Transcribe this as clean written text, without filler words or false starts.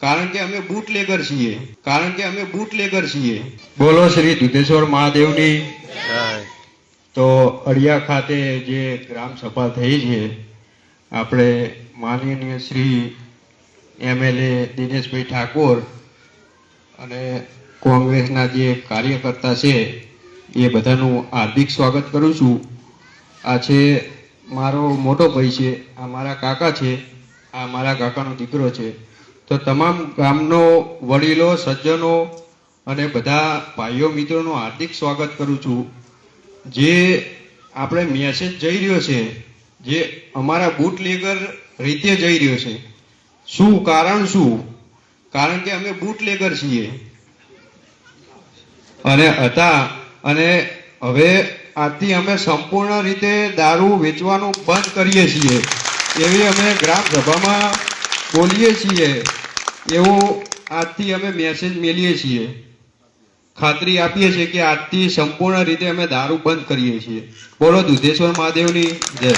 કારણ કે અમે બુટલેગર છીએ। બોલો શ્રી દુધેશ્વર મહાદેવની। તો અડિયા ખાતે જે ગ્રામ સભા થઈ છે, આપણે માનનીય શ્રી એમએલએ દિનેશભાઈ ઠાકોર અને કોંગ્રેસના જે કાર્યકર્તા છે એ બધાનું હાર્દિક સ્વાગત કરું છું। આ છે મારો મોટો ભાઈ છે, આ મારા કાકા છે, આ મારા કાકાનો દીકરો છે। તો તમામ ગામનો વડીલો સજ્જનો અને બધા ભાઈઓ મિત્રોનું હાર્દિક સ્વાગત કરું છું। જે આપણે મેસેજ જઈ રહ્યો છે, જે અમારા બુટલેગર રીતે જઈ રહ્યો છે, શું કારણ કે અમે બુટલેગર છીએ અને હવે આજથી અમે સંપૂર્ણ રીતે દારૂ વેચવાનું બંધ કરીએ છીએ એવી અમે ગ્રામ સભામાં બોલીએ છીએ, એવું આજથી અમે મેસેજ મેલીએ છીએ, ખાતરી આપીએ છીએ કે આજથી સંપૂર્ણ રીતે અમે દારૂ બંધ કરીએ છીએ। બોલો દુધેશ્વર મહાદેવની જય।